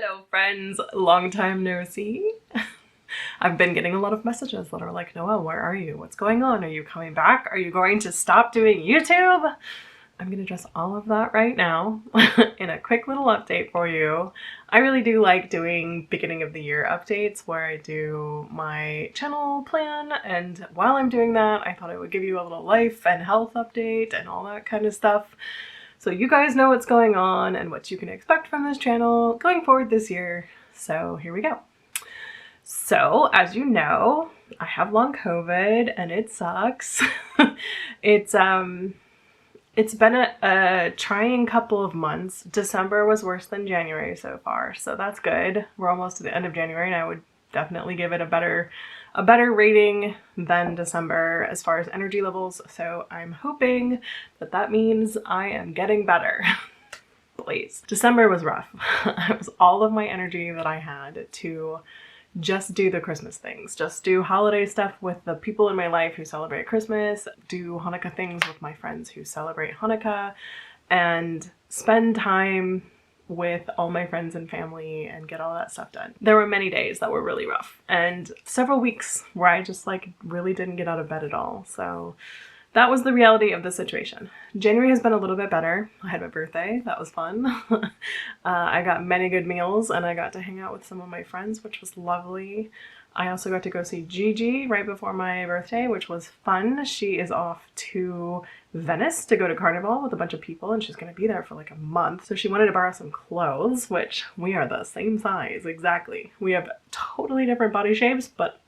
Hello friends, long time no see. I've been getting a lot of messages that are like, Noelle, where are you? What's going on? Are you coming back? Are you going to stop doing YouTube? I'm going to address all of that right now in a quick little update for you. I really do like doing beginning of the year updates where I do my channel plan, and while I'm doing that, I thought I would give you a little life and health update and all that kind of stuff. So you guys know what's going on and what you can expect from this channel going forward this year. So here we go. So as you know, I have long COVID and it sucks. It's been a trying couple of months. December was worse than January so far, so that's good. We're almost to the end of January and I would definitely give it a better rating than December as far as energy levels. So I'm hoping that that means I am getting better. Please. December was rough. It was all of my energy that I had to just do the Christmas things, just do holiday stuff with the people in my life who celebrate Christmas, do Hanukkah things with my friends who celebrate Hanukkah, and spend time with all my friends and family and get all that stuff done. There were many days that were really rough and several weeks where I just like really didn't get out of bed at all. So that was the reality of the situation. January has been a little bit better. I had my birthday. That was fun. I got many good meals and I got to hang out with some of my friends, which was lovely. I also got to go see Gigi right before my birthday, which was fun. She is off to Venice to go to Carnival with a bunch of people and she's going to be there for like a month. So she wanted to borrow some clothes, which we are the same size, exactly. We have totally different body shapes, but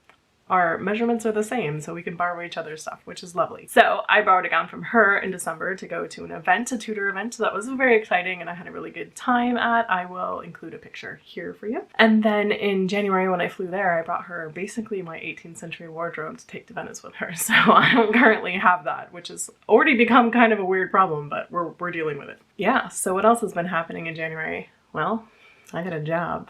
our measurements are the same, so we can borrow each other's stuff, which is lovely. So I borrowed a gown from her in December to go to an event, a tutor event, that was very exciting and I had a really good time at. I will include a picture here for you. And then in January when I flew there, I brought her basically my 18th century wardrobe to take to Venice with her. So I don't currently have that, which has already become kind of a weird problem, but we're dealing with it. Yeah, so what else has been happening in January? Well, I got a job.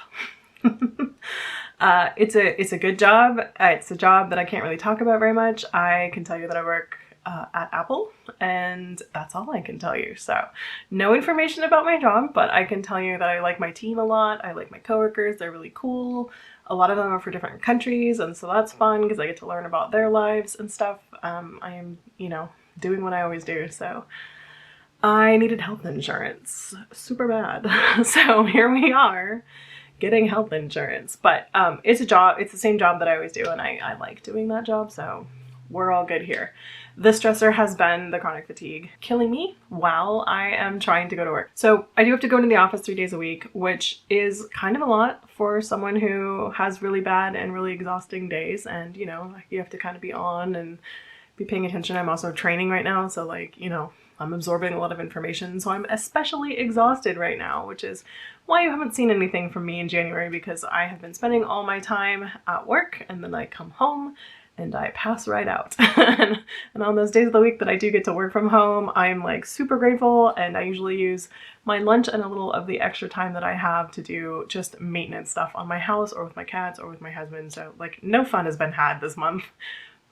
It's a good job. It's a job that I can't really talk about very much. I can tell you that I work at Apple and that's all I can tell you. So no information about my job, but I can tell you that I like my team a lot. I like my coworkers. They're really cool. A lot of them are for different countries and so that's fun because I get to learn about their lives and stuff. I am, doing what I always do. So I needed health insurance super bad. So here we are, getting health insurance, but it's a job. It's the same job that I always do and I like doing that job, so we're all good here. The stressor has been the chronic fatigue killing me while I am trying to go to work. So I do have to go into the office 3 days a week, which is kind of a lot for someone who has really bad and really exhausting days, and you have to kind of be on and be paying attention. I'm also training right now, so like, I'm absorbing a lot of information, so I'm especially exhausted right now, which is why you haven't seen anything from me in January, because I have been spending all my time at work and then I come home and I pass right out. And on those days of the week that I do get to work from home, I'm like super grateful, and I usually use my lunch and a little of the extra time that I have to do just maintenance stuff on my house or with my cats or with my husband. So like no fun has been had this month.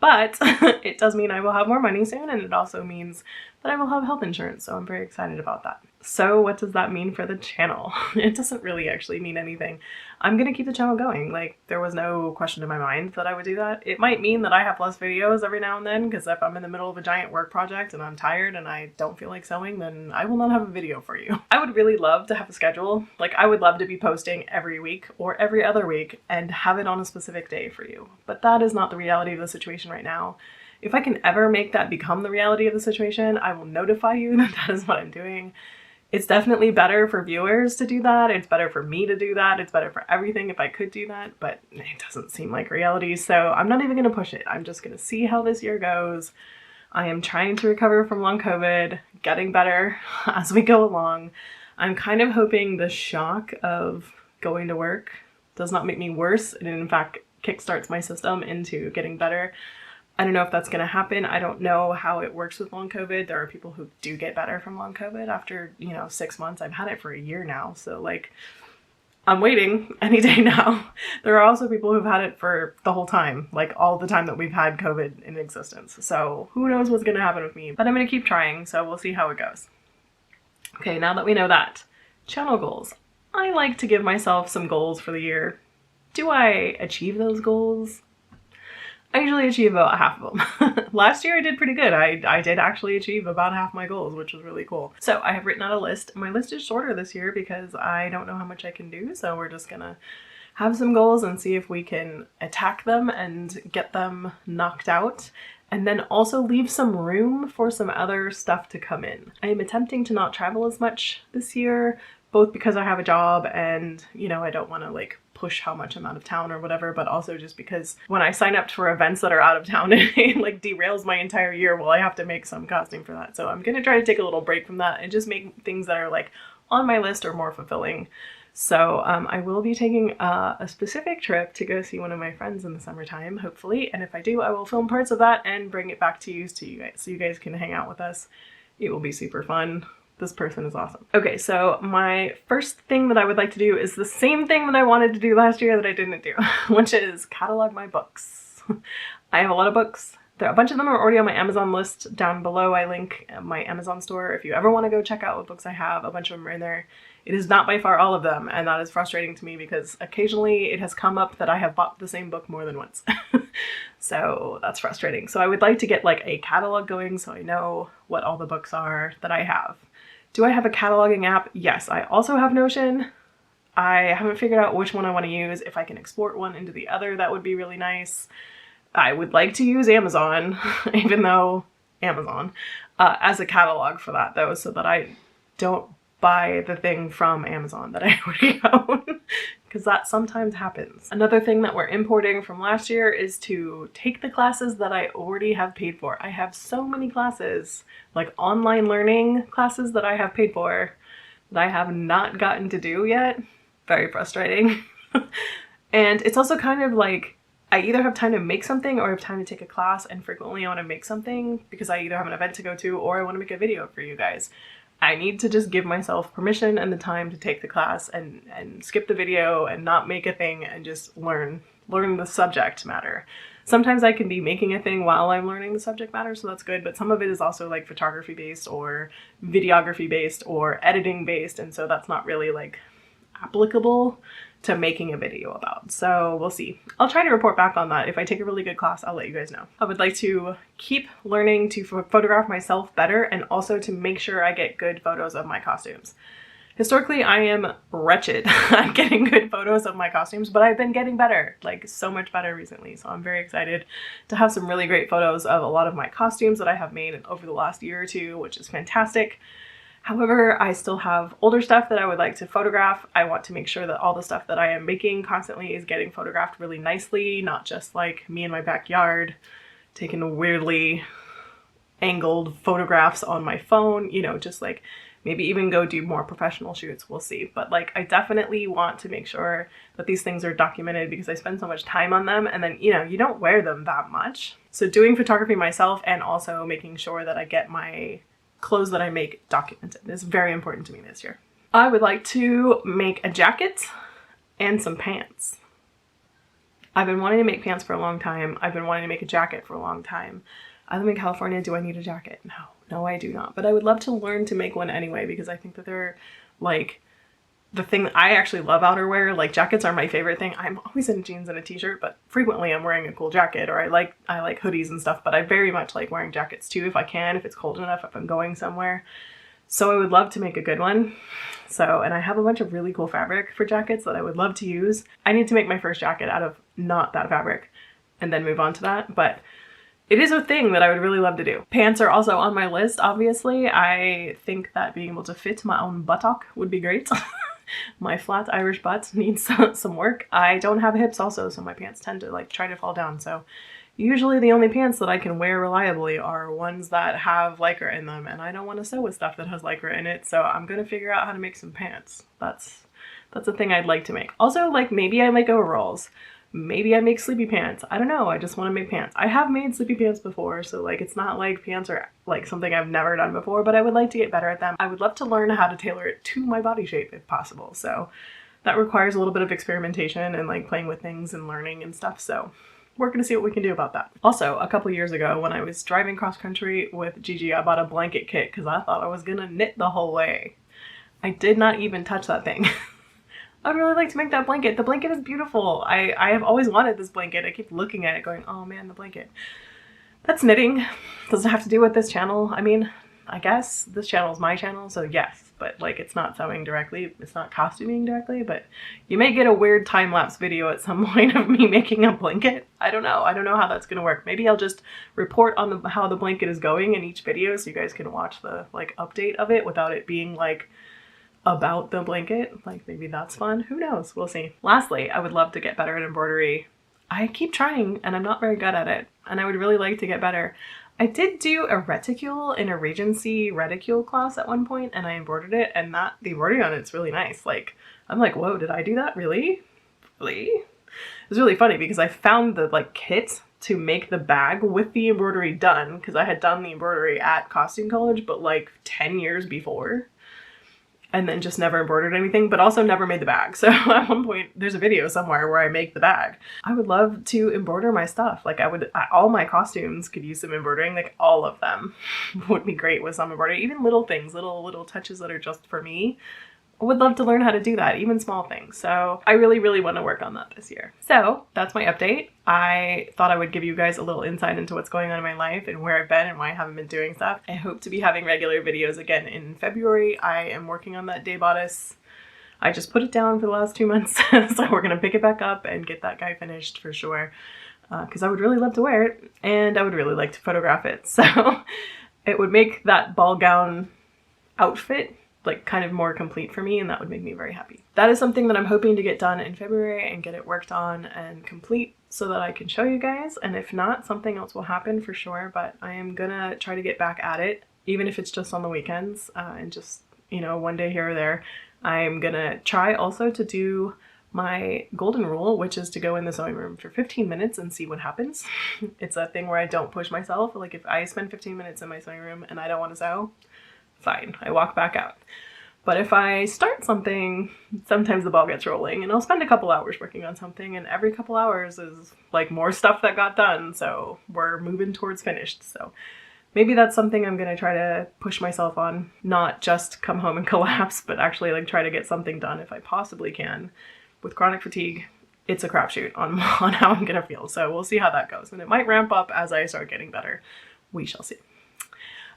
But it does mean I will have more money soon, and it also means that I will have health insurance, so I'm very excited about that. So what does that mean for the channel? It doesn't really actually mean anything. I'm gonna keep the channel going. Like, there was no question in my mind that I would do that. It might mean that I have less videos every now and then, because if I'm in the middle of a giant work project and I'm tired and I don't feel like sewing, then I will not have a video for you. I would really love to have a schedule. Like, I would love to be posting every week or every other week and have it on a specific day for you. But that is not the reality of the situation right now. If I can ever make that become the reality of the situation, I will notify you that that is what I'm doing. It's definitely better for viewers to do that. It's better for me to do that. It's better for everything if I could do that, but it doesn't seem like reality. So I'm not even gonna push it. I'm just gonna see how this year goes. I am trying to recover from long COVID, getting better as we go along. I'm kind of hoping the shock of going to work does not make me worse and in fact kickstarts my system into getting better. I don't know if that's going to happen. I don't know how it works with long COVID. There are people who do get better from long COVID after, 6 months. I've had it for a year now. So like, I'm waiting any day now. There are also people who've had it for the whole time, like all the time that we've had COVID in existence. So who knows what's going to happen with me, but I'm going to keep trying. So we'll see how it goes. Okay, now that we know that, channel goals. I like to give myself some goals for the year. Do I achieve those goals? I usually achieve about half of them. Last year I did pretty good. I did actually achieve about half my goals, which was really cool. So I have written out a list. My list is shorter this year because I don't know how much I can do, so we're just gonna have some goals and see if we can attack them and get them knocked out, and then also leave some room for some other stuff to come in. I am attempting to not travel as much this year, both because I have a job and, you know, I don't want to like push how much I'm out of town or whatever, but also just because when I sign up for events that are out of town, it like derails my entire year. Well, I have to make some costume for that. So I'm gonna try to take a little break from that and just make things that are like on my list or more fulfilling. So I will be taking a specific trip to go see one of my friends in the summertime, hopefully. And if I do, I will film parts of that and bring it back to you guys so you guys can hang out with us. It will be super fun. This person is awesome. Okay, so my first thing that I would like to do is the same thing that I wanted to do last year that I didn't do, which is catalog my books. I have a lot of books. A bunch of them are already on my Amazon list. Down below I link my Amazon store. If you ever want to go check out what books I have, a bunch of them are in there. It is not by far all of them, and that is frustrating to me because occasionally it has come up that I have bought the same book more than once. So that's frustrating. So I would like to get like a catalog going so I know what all the books are that I have. Do I have a cataloging app? Yes, I also have Notion. I haven't figured out which one I want to use. If I can export one into the other, that would be really nice. I would like to use Amazon, even though Amazon, as a catalog for that though, so that I don't buy the thing from Amazon that I already own, because that sometimes happens. Another thing that we're importing from last year is to take the classes that I already have paid for. I have so many classes, like online learning classes that I have paid for that I have not gotten to do yet. Very frustrating. And it's also kind of like, I either have time to make something or I have time to take a class, and frequently I want to make something because I either have an event to go to or I want to make a video for you guys. I need to just give myself permission and the time to take the class and skip the video and not make a thing and just learn the subject matter. Sometimes I can be making a thing while I'm learning the subject matter, so that's good, but some of it is also like photography based or videography based or editing based, and so that's not really like applicable to making a video about. So we'll see. I'll try to report back on that. If I take a really good class, I'll let you guys know. I would like to keep learning to photograph myself better and also to make sure I get good photos of my costumes. Historically, I am wretched at getting good photos of my costumes, but I've been getting better, like so much better recently. So I'm very excited to have some really great photos of a lot of my costumes that I have made over the last year or two, which is fantastic. However, I still have older stuff that I would like to photograph. I want to make sure that all the stuff that I am making constantly is getting photographed really nicely, not just like me in my backyard taking weirdly angled photographs on my phone, you know, just like maybe even go do more professional shoots, we'll see. But like, I definitely want to make sure that these things are documented because I spend so much time on them, and then, you know, you don't wear them that much. So doing photography myself and also making sure that I get my clothes that I make documented is very important to me this year. I would like to make a jacket and some pants. I've been wanting to make pants for a long time. I've been wanting to make a jacket for a long time. I live in California. Do I need a jacket? No, I do not. But I would love to learn to make one anyway because I think that they're like the thing. I actually love outerwear. Like jackets are my favorite thing. I'm always in jeans and a t-shirt, but frequently I'm wearing a cool jacket, or I like hoodies and stuff, but I very much like wearing jackets too if I can, if it's cold enough, if I'm going somewhere. So I would love to make a good one. So, and I have a bunch of really cool fabric for jackets that I would love to use. I need to make my first jacket out of not that fabric and then move on to that, but it is a thing that I would really love to do. Pants are also on my list, obviously. I think that being able to fit my own buttock would be great. My flat Irish butt needs some work. I don't have hips also, so my pants tend to like try to fall down. So usually the only pants that I can wear reliably are ones that have Lycra in them, and I don't want to sew with stuff that has Lycra in it, so I'm gonna figure out how to make some pants. That's a thing I'd like to make. Also, like, maybe I make overalls. Maybe I make sleepy pants. I don't know. I just want to make pants. I have made sleepy pants before, so like it's not like pants are like something I've never done before, but I would like to get better at them. I would love to learn how to tailor it to my body shape if possible. So that requires a little bit of experimentation and like playing with things and learning and stuff. So we're gonna see what we can do about that. Also, a couple years ago when I was driving cross country with Gigi, I bought a blanket kit because I thought I was gonna knit the whole way. I did not even touch that thing. I would really like to make that blanket. The blanket is beautiful. I have always wanted this blanket. I keep looking at it going, oh man, the blanket. That's knitting. Doesn't have to do with this channel. I mean, I guess this channel is my channel, so yes, but like it's not sewing directly, it's not costuming directly, but you may get a weird time-lapse video at some point of me making a blanket. I don't know how that's gonna work. Maybe I'll just report on how the blanket is going in each video so you guys can watch the like update of it without it being like about the blanket. Like maybe that's fun, who knows, we'll see. Lastly, I would love to get better at embroidery. I keep trying and I'm not very good at it, and I would really like to get better. I did do a reticule in a Regency reticule class at one point, and I embroidered it, and the embroidery on it's really nice. Like, I'm like, whoa, did I do that? Really? Really? It was really funny because I found the like kit to make the bag with the embroidery done, because I had done the embroidery at costume college, but like 10 years before. And then just never embroidered anything, but also never made the bag. So at one point, there's a video somewhere where I make the bag. I would love to embroider my stuff. Like all my costumes could use some embroidering, like all of them would be great with some embroidery. Even little things, little touches that are just for me. I would love to learn how to do that, even small things. So I really, really want to work on that this year. So that's my update. I thought I would give you guys a little insight into what's going on in my life and where I've been and why I haven't been doing stuff. I hope to be having regular videos again in February. I am working on that day bodice. I just put it down for the last 2 months. So we're going to pick it back up and get that guy finished for sure. Because I would really love to wear it and I would really like to photograph it. So it would make that ball gown outfit like kind of more complete for me, and that would make me very happy. That is something that I'm hoping to get done in February and get it worked on and complete so that I can show you guys, and if not, something else will happen for sure, but I am gonna try to get back at it, even if it's just on the weekends, and just, you know, one day here or there. I'm gonna try also to do my golden rule, which is to go in the sewing room for 15 minutes and see what happens. It's a thing where I don't push myself. Like if I spend 15 minutes in my sewing room and I don't want to sew, fine, I walk back out. But if I start something, sometimes the ball gets rolling and I'll spend a couple hours working on something, and every couple hours is like more stuff that got done, so we're moving towards finished. So maybe that's something I'm gonna try to push myself on, not just come home and collapse, but actually like try to get something done if I possibly can. With chronic fatigue, it's a crapshoot on how I'm gonna feel, so we'll see how that goes, and it might ramp up as I start getting better. We shall see.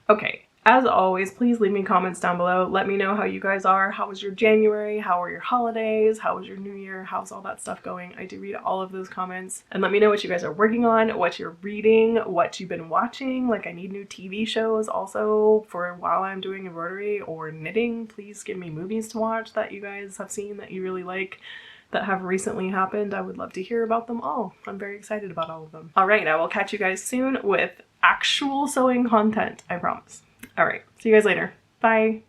Okay. As always, please leave me comments down below. Let me know how you guys are. How was your January? How were your holidays? How was your new year? How's all that stuff going? I do read all of those comments. And let me know what you guys are working on, what you're reading, what you've been watching. Like, I need new TV shows also for while I'm doing embroidery or knitting. Please give me movies to watch that you guys have seen that you really like, that have recently happened. I would love to hear about them all. I'm very excited about all of them. All right, I will catch you guys soon with actual sewing content, I promise. All right, see you guys later. Bye.